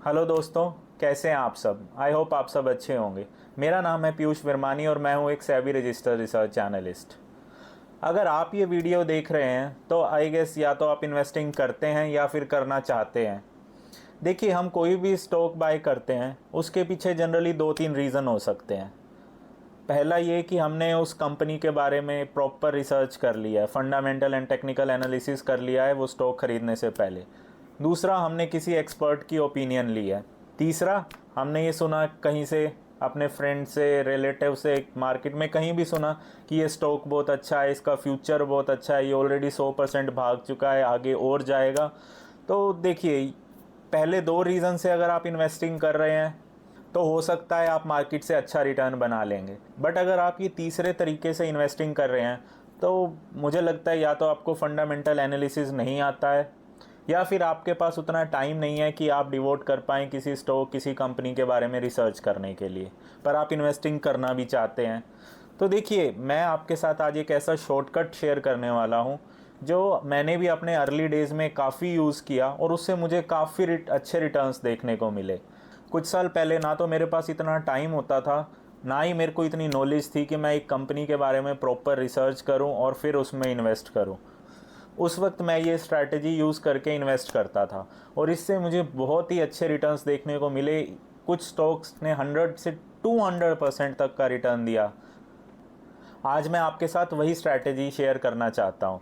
Hello दोस्तों, कैसे हैं आप सब। आई होप आप सब अच्छे होंगे। मेरा नाम है पीयूष विरमानी और मैं हूं एक सेबी रजिस्टर्ड रिसर्च एनालिस्ट। अगर आप ये वीडियो देख रहे हैं तो आई गेस या तो आप इन्वेस्टिंग करते हैं या फिर करना चाहते हैं। देखिए, हम कोई भी स्टॉक बाय करते हैं उसके पीछे जनरली दो तीन रीज़न हो सकते हैं। पहला ये कि हमने उस कंपनी के बारे में प्रॉपर रिसर्च कर लिया है, फंडामेंटल एंड टेक्निकल एनालिसिस कर लिया है वो स्टॉक खरीदने से पहले। दूसरा, हमने किसी एक्सपर्ट की ओपिनियन ली है। तीसरा, हमने ये सुना कहीं से, अपने फ्रेंड से, रिलेटिव से, मार्केट में कहीं भी सुना कि ये स्टॉक बहुत अच्छा है, इसका फ्यूचर बहुत अच्छा है, ये ऑलरेडी 100% भाग चुका है, आगे और जाएगा। तो देखिए, पहले दो रीज़न से अगर आप इन्वेस्टिंग कर रहे हैं तो हो सकता है आप मार्केट से अच्छा रिटर्न बना लेंगे। बट अगर आप ये तीसरे तरीके से इन्वेस्टिंग कर रहे हैं तो मुझे लगता है या तो आपको फंडामेंटल एनालिसिस नहीं आता है या फिर आपके पास उतना टाइम नहीं है कि आप डिवोट कर पाएँ किसी स्टॉक, किसी कंपनी के बारे में रिसर्च करने के लिए, पर आप इन्वेस्टिंग करना भी चाहते हैं। तो देखिए, मैं आपके साथ आज एक ऐसा शॉर्टकट शेयर करने वाला हूँ जो मैंने भी अपने अर्ली डेज़ में काफ़ी यूज़ किया और उससे मुझे काफ़ी अच्छे रिटर्न्स देखने को मिले। कुछ साल पहले ना तो मेरे पास इतना टाइम होता था, ना ही मेरे को इतनी नॉलेज थी कि मैं एक कंपनी के बारे में प्रॉपर रिसर्च करूं और फिर उसमें इन्वेस्ट करूं। उस वक्त मैं ये स्ट्रैटेजी यूज़ करके इन्वेस्ट करता था और इससे मुझे बहुत ही अच्छे रिटर्न्स देखने को मिले। कुछ स्टॉक्स ने 100 से 200% तक का रिटर्न दिया। आज मैं आपके साथ वही स्ट्रैटेजी शेयर करना चाहता हूँ।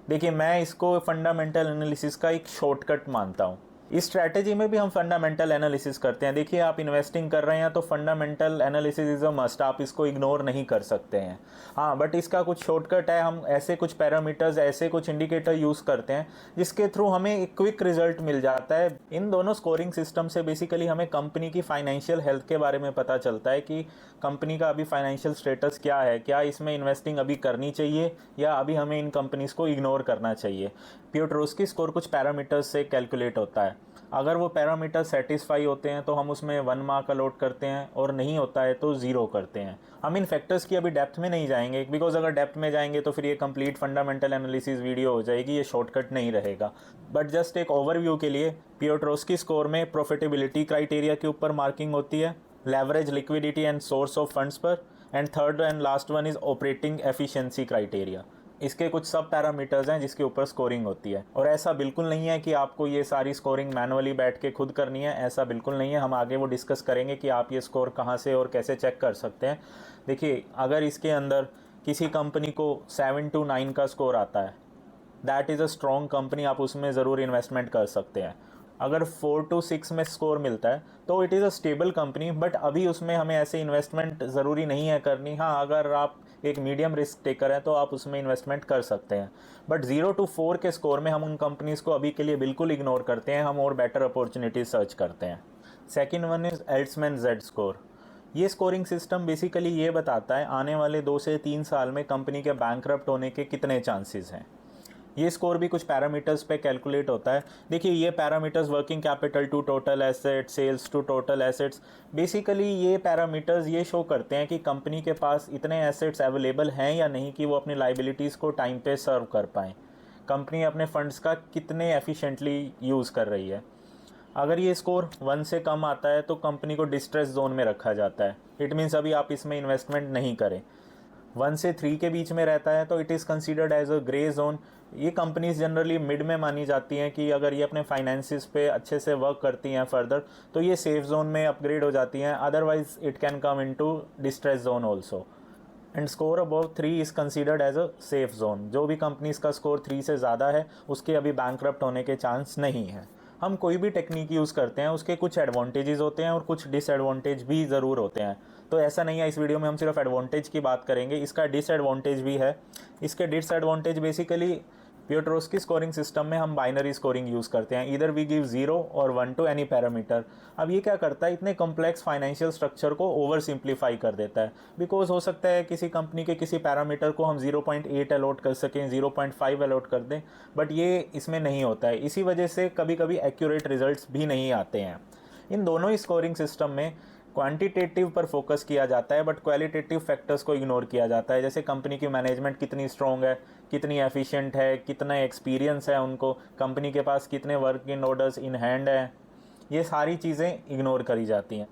देखिए, मैं इसको फंडामेंटल एनालिसिस का एक शॉर्टकट मानता हूँ। इस स्ट्रैटेजी में भी हम फंडामेंटल एनालिसिस करते हैं। देखिए, आप इन्वेस्टिंग कर रहे हैं तो fundamental analysis is a must, आप इसको इग्नोर नहीं कर सकते हैं। हाँ, बट इसका कुछ शॉर्टकट है। हम ऐसे कुछ पैरामीटर्स, ऐसे कुछ इंडिकेटर यूज़ करते हैं जिसके थ्रू हमें एक क्विक रिजल्ट मिल जाता है। इन दोनों स्कोरिंग सिस्टम से बेसिकली हमें कंपनी की फाइनेंशियल हेल्थ के बारे में पता चलता है कि कंपनी का अभी फाइनेंशियल स्टेटस क्या है, क्या इसमें इन्वेस्टिंग अभी करनी चाहिए या अभी हमें इन कंपनीज़ को इग्नोर करना चाहिए। पियोट्रोस्की स्कोर कुछ पैरामीटर्स से कैलकुलेट होता है। अगर वो पैरामीटर सेटिस्फाई होते हैं तो हम उसमें 1 मार्क अलॉट करते हैं और नहीं होता है तो 0 करते हैं। हम इन फैक्टर्स की अभी डेप्थ में नहीं जाएंगे, बिकॉज अगर डेप्थ में जाएंगे तो फिर ये कंप्लीट फंडामेंटल एनालिसिस वीडियो हो जाएगी, ये शॉर्टकट नहीं रहेगा। बट जस्ट एक ओवरव्यू के लिए, पियोट्रोस्की स्कोर में प्रॉफिटेबिलिटी क्राइटेरिया के ऊपर मार्किंग होती है, leverage, liquidity and source of funds पर, and third and last one is operating efficiency criteria. इसके कुछ सब पैरामीटर्स हैं जिसके ऊपर स्कोरिंग होती है। और ऐसा बिल्कुल नहीं है कि आपको ये सारी स्कोरिंग मैनुअली बैठ के खुद करनी है, ऐसा बिल्कुल नहीं है। हम आगे वो डिस्कस करेंगे कि आप ये स्कोर कहाँ से और कैसे चेक कर सकते हैं। देखिए, अगर इसके अंदर किसी कंपनी को 7 to 9 का स्कोर आता है, that is a strong company, आप उसमें ज़रूर इन्वेस्टमेंट कर सकते हैं। अगर 4 to 6 में स्कोर मिलता है तो it is a stable company, but अभी उसमें हमें ऐसे इन्वेस्टमेंट ज़रूरी नहीं है करनी। हाँ, अगर आप एक मीडियम रिस्क टेकर हैं तो आप उसमें इन्वेस्टमेंट कर सकते हैं। बट 0 to 4 के स्कोर में हम उन कंपनीज़ को अभी के लिए बिल्कुल इग्नोर करते हैं, हम और बेटर अपॉर्चुनिटीज सर्च करते हैं। Second one is Altman Z score. ये स्कोरिंग सिस्टम बेसिकली ये बताता है आने वाले 2 से 3 साल में कंपनी के बैंकरप्ट होने के कितने चांसेस हैं। ये स्कोर भी कुछ पैरामीटर्स पे कैलकुलेट होता है। देखिए, ये parameters working capital to total assets, sales to total assets, basically ये पैरामीटर्स ये शो करते हैं कि कंपनी के पास इतने एसेट्स अवेलेबल हैं या नहीं कि वो अपनी लाइबिलिटीज़ को टाइम पे सर्व कर पाएँ। कंपनी अपने फंड्स का कितने एफिशिएंटली यूज़ कर रही है। अगर ये स्कोर 1 से कम आता है तो कंपनी को डिस्ट्रेस जोन में रखा जाता है। इट मीन्स अभी आप इसमें इन्वेस्टमेंट नहीं करें। 1 से 3 के बीच में रहता है तो it is considered as a grey zone. ये कंपनीज जनरली मिड में मानी जाती हैं कि अगर ये अपने फाइनेंसिस पे अच्छे से वर्क करती हैं फर्दर तो ये सेफ जोन में अपग्रेड हो जाती हैं, otherwise it can come into distress zone also. And score above 3 is considered as a safe zone. जो भी कंपनीज का स्कोर 3 से ज़्यादा है उसके अभी बैंकरप्ट होने के चांस नहीं है। हम कोई भी टेक्निक यूज़ करते हैं उसके कुछ एडवांटेजेस होते हैं और कुछ डिसएडवांटेज भी ज़रूर होते हैं। तो ऐसा नहीं है इस वीडियो में हम सिर्फ एडवांटेज की बात करेंगे, इसका डिसएडवांटेज भी है। इसके डिसएडवांटेज बेसिकली, पियोट्रोस्की स्कोरिंग सिस्टम में हम बाइनरी स्कोरिंग यूज़ करते हैं, इधर वी गिव 0 और 1 टू एनी पैरामीटर। अब ये क्या करता है, इतने कॉम्प्लेक्स फाइनेंशियल स्ट्रक्चर को ओवर सिंप्लीफाई कर देता है। बिकॉज हो सकता है किसी कंपनी के किसी पैरामीटर को हम 0.8 अलॉट कर सकें, 0.5 अलॉट कर दें, बट ये इसमें नहीं होता है। इसी वजह से कभी कभी एक्यूरेट रिजल्ट्स भी नहीं आते हैं। इन दोनों ही स्कोरिंग सिस्टम में क्वांटिटेटिव पर फोकस किया जाता है बट क्वालिटेटिव फैक्टर्स को इग्नोर किया जाता है। जैसे कंपनी की मैनेजमेंट कितनी स्ट्रॉन्ग है, कितनी एफिशिएंट है, कितना एक्सपीरियंस है उनको, कंपनी के पास कितने work in orders in hand है, ये सारी चीज़ें इग्नोर करी जाती हैं।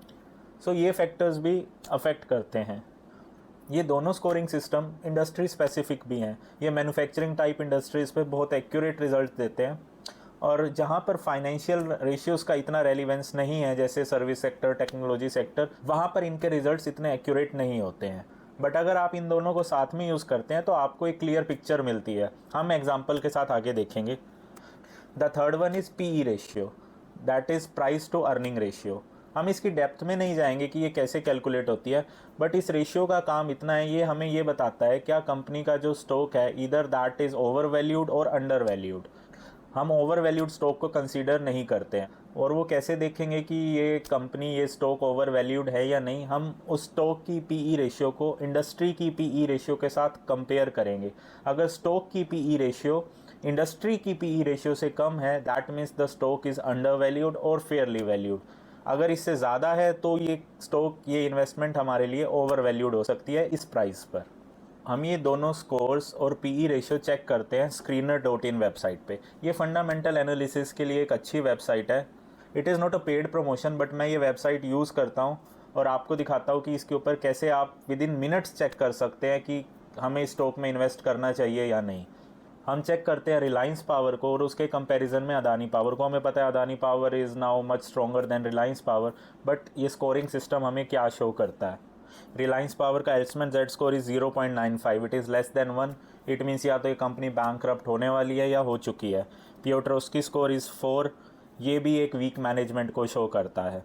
सो ये फैक्टर्स भी अफेक्ट करते हैं। ये दोनों स्कोरिंग सिस्टम इंडस्ट्री स्पेसिफिक भी हैं। ये मैन्युफैक्चरिंग टाइप इंडस्ट्रीज़ पे बहुत एक्यूरेट रिजल्ट देते हैं, और जहाँ पर फाइनेंशियल रेशियोज़ का इतना रेलिवेंस नहीं है जैसे सर्विस सेक्टर, टेक्नोलॉजी सेक्टर, वहाँ पर इनके रिजल्ट्स इतने एक्यूरेट नहीं होते हैं। बट अगर आप इन दोनों को साथ में यूज़ करते हैं तो आपको एक क्लियर पिक्चर मिलती है। हम एग्जाम्पल के साथ आगे देखेंगे। The third one is PE ratio, that is price to earning ratio. हम इसकी डेप्थ में नहीं जाएंगे कि ये कैसे कैलकुलेट होती है, बट इस रेशियो का काम इतना है, ये हमें ये बताता है क्या कंपनी का जो स्टॉक है इधर दैट इज़ ओवर वैल्यूड और अंडर वैल्यूड। हम ओवर वैल्यूड स्टॉक को कंसीडर नहीं करते हैं। और वो कैसे देखेंगे कि ये कंपनी, ये स्टॉक ओवर वैल्यूड है या नहीं? हम उस स्टॉक की PE रेशियो को इंडस्ट्री की PE रेशियो के साथ कंपेयर करेंगे। अगर स्टॉक की PE रेशियो इंडस्ट्री की PE रेशियो से कम है, that means the stock is under valued और फेयरली वैल्यूड। अगर इससे ज़्यादा है तो ये स्टॉक, ये इन्वेस्टमेंट हमारे लिए ओवर वैल्यूड हो सकती है इस प्राइस पर। हम ये दोनों स्कोर्स और PE रेशियो चेक करते हैं screener.in वेबसाइट पे। ये फंडामेंटल एनालिसिस के लिए एक अच्छी वेबसाइट है। It is not a paid promotion, but मैं ये वेबसाइट यूज़ करता हूँ और आपको दिखाता हूँ कि इसके ऊपर कैसे आप विद इन मिनट्स चेक कर सकते हैं कि हमें स्टॉक में इन्वेस्ट करना चाहिए या नहीं। हम चेक करते हैं रिलायंस पावर को और उसके कंपैरिजन में अदानी पावर को। हमें पता है Adani power is now much stronger than Reliance power, but ये स्कोरिंग सिस्टम हमें क्या शो करता है? रिलायंस पावर का Altman Z score is 0.95, it is less than 1। It means या तो ये कंपनी बैंकरप्ट होने वाली है या हो चुकी है। पियोट्रोस्की स्कोर इज़ 4, ये भी एक वीक मैनेजमेंट को शो करता है।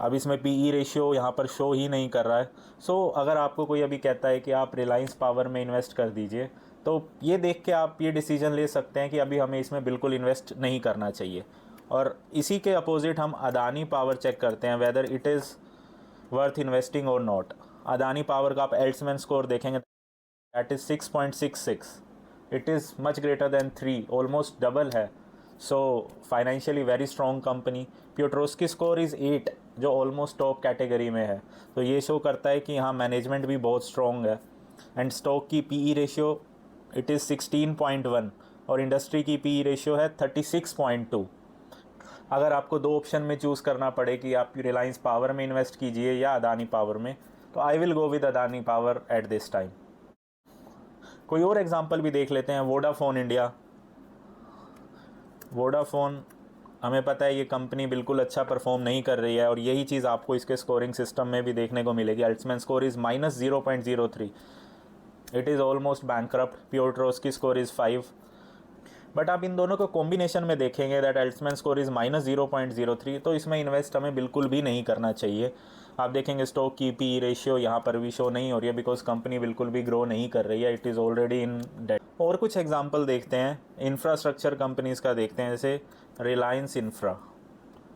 अब इसमें PE रेशियो यहाँ पर शो ही नहीं कर रहा है। सो अगर आपको कोई अभी कहता है कि आप रिलायंस पावर में इन्वेस्ट कर दीजिए, तो ये देख के आप ये डिसीजन ले सकते हैं कि अभी हमें इसमें बिल्कुल इन्वेस्ट नहीं करना चाहिए। और इसी के अपोजिट हम अदानी पावर चेक करते हैं whether it is worth investing और नॉट। अदानी पावर का आप एल्समैन स्कोर देखेंगे, that is 6.66, it is much greater than 3, almost double है। So financially very strong company. Piotroski score is 8, जो ऑलमोस्ट टॉप कैटेगरी में है। तो ये शो करता है कि यहाँ मैनेजमेंट भी बहुत स्ट्रॉन्ग है। एंड स्टॉक की PE रेशियो इट इज़ 16.1 और इंडस्ट्री की PE रेशियो है 36.2। अगर आपको दो ऑप्शन में चूज़ करना पड़े कि आप रिलायंस पावर में इन्वेस्ट कीजिए या अदानी पावर में, तो I will go with Adani power at this time. कोई और एग्जांपल भी देख लेते हैं। Vodafone India. वोडाफोन, हमें पता है ये कंपनी बिल्कुल अच्छा परफॉर्म नहीं कर रही है, और यही चीज़ आपको इसके स्कोरिंग सिस्टम में भी देखने को मिलेगी। Altman score is -0.03, it is almost bankrupt. Piotroski score is 5। But आप इन दोनों को कॉम्बिनेशन में देखेंगे दैट अल्ट्समैन स्कोर इज़ -0.03, तो इसमें इन्वेस्ट हमें बिल्कुल भी नहीं करना चाहिए। आप देखेंगे स्टॉक की PE रेशियो यहाँ पर भी शो नहीं हो रही है, बिकॉज कंपनी बिल्कुल भी ग्रो नहीं कर रही है, it is already in debt. और कुछ एग्जांपल देखते हैं इंफ्रास्ट्रक्चर कंपनीज़ का, देखते हैं जैसे रिलायंस इंफ्रा।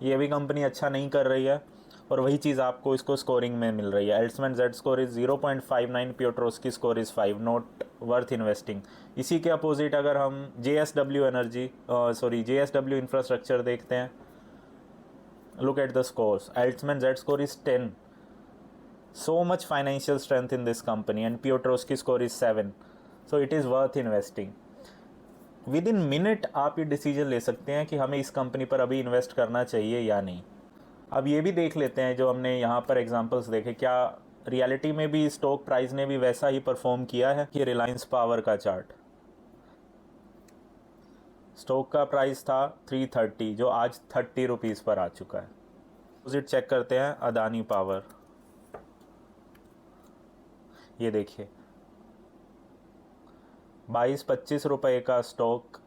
ये भी कंपनी अच्छा नहीं कर रही है, और वही चीज़ आपको इसको स्कोरिंग में मिल रही है। Altman Z score is 0.59, Piotroski score is 5, not worth investing. इसी के अपोजिट अगर हम JSW इंफ्रास्ट्रक्चर देखते हैं, look at the scores. Altman Z score is 10, so much financial strength in this company, and Piotrowski score is 7, so it is worth investing. With in minute आप ये decision ले सकते हैं कि हमें इस कंपनी पर अभी इन्वेस्ट करना चाहिए या नहीं। अब ये भी देख लेते हैं जो हमने यहाँ पर एग्जांपल्स देखे, क्या रियलिटी में भी स्टॉक प्राइस ने भी वैसा ही परफॉर्म किया है कि रिलायंस पावर का चार्ट। स्टॉक का प्राइस था 330, जो आज 30 रुपीज़ पर आ चुका है। अपोजिट चेक करते हैं अदानी पावर। ये देखिए 22-25 रुपए का स्टॉक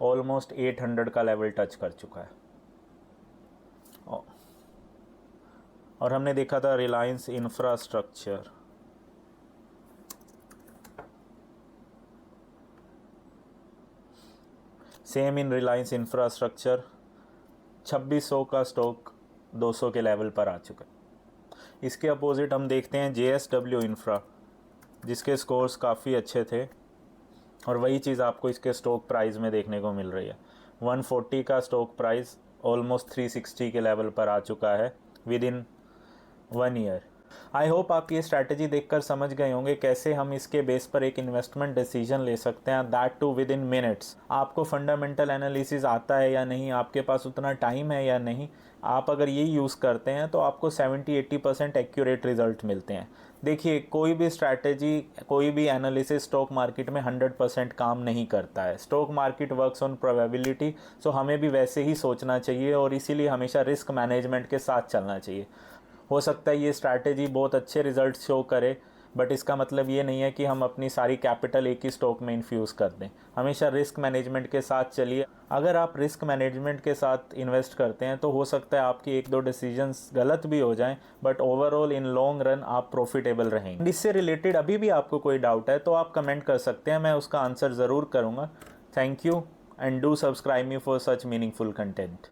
ऑलमोस्ट 800 का लेवल टच कर चुका है। और हमने देखा था Reliance infrastructure, same in Reliance infrastructure 2600 का स्टॉक 200 के लेवल पर आ चुका है। इसके अपोजिट हम देखते हैं JSW इंफ्रा, जिसके स्कोर्स काफ़ी अच्छे थे, और वही चीज़ आपको इसके स्टॉक प्राइस में देखने को मिल रही है। 140 का स्टॉक प्राइस ऑलमोस्ट 360 के लेवल पर आ चुका है with in 1 year. I hope आप ये स्ट्रैटेजी देखकर समझ गए होंगे कैसे हम इसके बेस पर एक इन्वेस्टमेंट डिसीजन ले सकते हैं, that too within minutes. आपको फंडामेंटल एनालिसिस आता है या नहीं, आपके पास उतना टाइम है या नहीं, आप अगर ये यूज़ करते हैं तो आपको 70-80% एक्यूरेट रिजल्ट मिलते हैं। देखिए, कोई भी स्ट्रैटेजी, कोई भी एनालिसिस स्टॉक मार्केट में 100% काम नहीं करता है। Stock market works on probability, so हमें भी वैसे ही सोचना चाहिए और इसीलिए हमेशा रिस्क मैनेजमेंट के साथ चलना चाहिए। हो सकता है ये स्ट्रैटेजी बहुत अच्छे रिजल्ट शो करे, बट इसका मतलब ये नहीं है कि हम अपनी सारी कैपिटल एक ही स्टॉक में इन्फ्यूज़ कर दें। हमेशा रिस्क मैनेजमेंट के साथ चलिए। अगर आप रिस्क मैनेजमेंट के साथ इन्वेस्ट करते हैं तो हो सकता है आपकी 1-2 डिसीजंस गलत भी हो जाएं, but overall in long run आप प्रॉफिटेबल रहेंगे। इससे रिलेटेड अभी भी आपको कोई डाउट है तो आप कमेंट कर सकते हैं, मैं उसका आंसर ज़रूर करूँगा। Thank you and do subscribe me for such meaningful content.